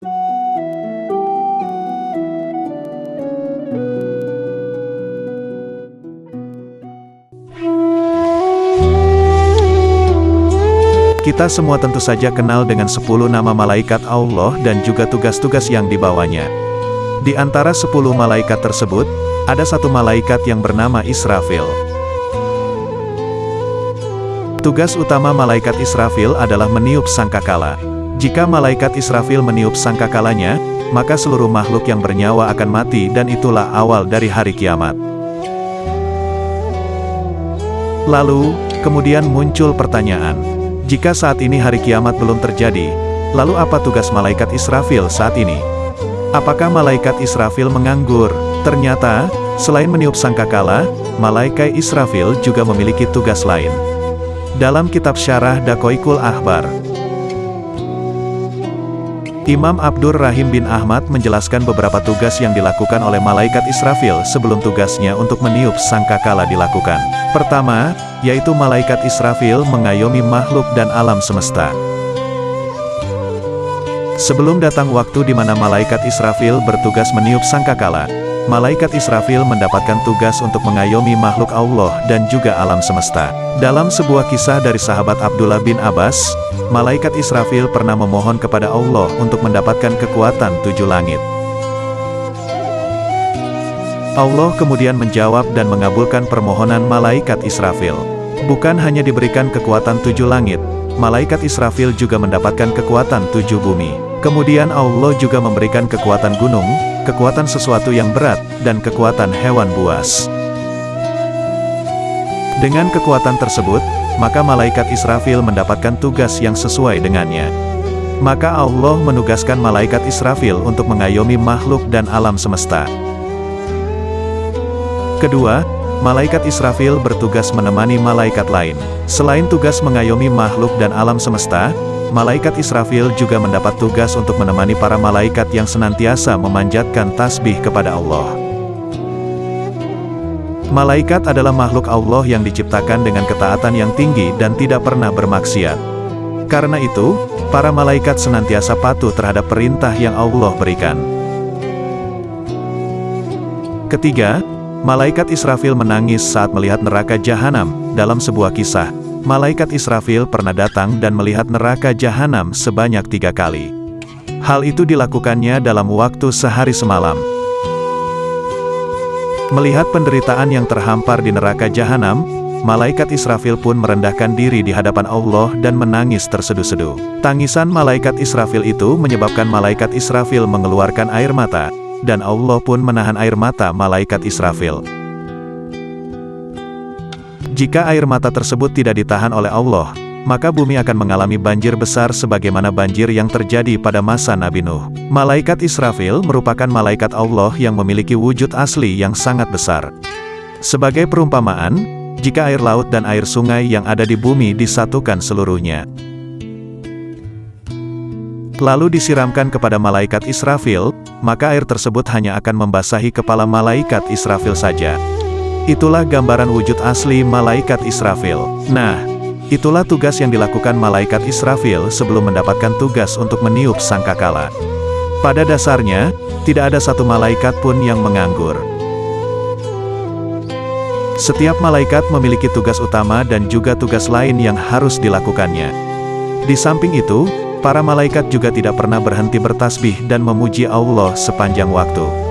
Kita semua tentu saja kenal dengan 10 nama malaikat Allah dan juga tugas-tugas yang dibawanya. Di antara 10 malaikat tersebut, ada satu malaikat yang bernama Israfil. Tugas utama malaikat Israfil adalah meniup sangkakala. Jika malaikat Israfil meniup sangkakalanya, maka seluruh makhluk yang bernyawa akan mati dan itulah awal dari hari kiamat. Lalu, kemudian muncul pertanyaan. Jika saat ini hari kiamat belum terjadi, lalu apa tugas malaikat Israfil saat ini? Apakah malaikat Israfil menganggur? Ternyata, selain meniup sangkakala, malaikat Israfil juga memiliki tugas lain. Dalam kitab Syarah Daqaiqul Akhbar, Imam Abdur Rahim bin Ahmad menjelaskan beberapa tugas yang dilakukan oleh malaikat Israfil sebelum tugasnya untuk meniup sangkakala dilakukan. Pertama, yaitu malaikat Israfil mengayomi makhluk dan alam semesta. Sebelum datang waktu di mana malaikat Israfil bertugas meniup sangkakala, malaikat Israfil mendapatkan tugas untuk mengayomi makhluk Allah dan juga alam semesta. Dalam sebuah kisah dari sahabat Abdullah bin Abbas, malaikat Israfil pernah memohon kepada Allah untuk mendapatkan kekuatan 7 langit. Allah kemudian menjawab dan mengabulkan permohonan malaikat Israfil. Bukan hanya diberikan kekuatan 7 langit, malaikat Israfil juga mendapatkan kekuatan 7 bumi. Kemudian Allah juga memberikan kekuatan gunung, kekuatan sesuatu yang berat, dan kekuatan hewan buas. Dengan kekuatan tersebut, maka malaikat Israfil mendapatkan tugas yang sesuai dengannya. Maka Allah menugaskan malaikat Israfil untuk mengayomi makhluk dan alam semesta. Kedua, malaikat Israfil bertugas menemani malaikat lain. Selain tugas mengayomi makhluk dan alam semesta, malaikat Israfil juga mendapat tugas untuk menemani para malaikat yang senantiasa memanjatkan tasbih kepada Allah. Malaikat adalah makhluk Allah yang diciptakan dengan ketaatan yang tinggi dan tidak pernah bermaksiat. Karena itu, para malaikat senantiasa patuh terhadap perintah yang Allah berikan. Ketiga, malaikat Israfil menangis saat melihat neraka jahanam. Dalam sebuah kisah, malaikat Israfil pernah datang dan melihat neraka jahanam sebanyak 3 kali. Hal itu dilakukannya dalam waktu sehari semalam. Melihat penderitaan yang terhampar di neraka jahanam, malaikat Israfil pun merendahkan diri di hadapan Allah dan menangis terseduh-seduh. Tangisan malaikat Israfil itu menyebabkan malaikat Israfil mengeluarkan air mata, dan Allah pun menahan air mata malaikat Israfil. Jika air mata tersebut tidak ditahan oleh Allah, maka bumi akan mengalami banjir besar sebagaimana banjir yang terjadi pada masa Nabi Nuh. Malaikat Israfil merupakan malaikat Allah yang memiliki wujud asli yang sangat besar. Sebagai perumpamaan, jika air laut dan air sungai yang ada di bumi disatukan seluruhnya, lalu disiramkan kepada malaikat Israfil, maka air tersebut hanya akan membasahi kepala malaikat Israfil saja. Itulah gambaran wujud asli malaikat Israfil. Nah, itulah tugas yang dilakukan malaikat Israfil sebelum mendapatkan tugas untuk meniup sangkakala. Pada dasarnya, tidak ada satu malaikat pun yang menganggur. Setiap malaikat memiliki tugas utama dan juga tugas lain yang harus dilakukannya. Di samping itu, para malaikat juga tidak pernah berhenti bertasbih dan memuji Allah sepanjang waktu.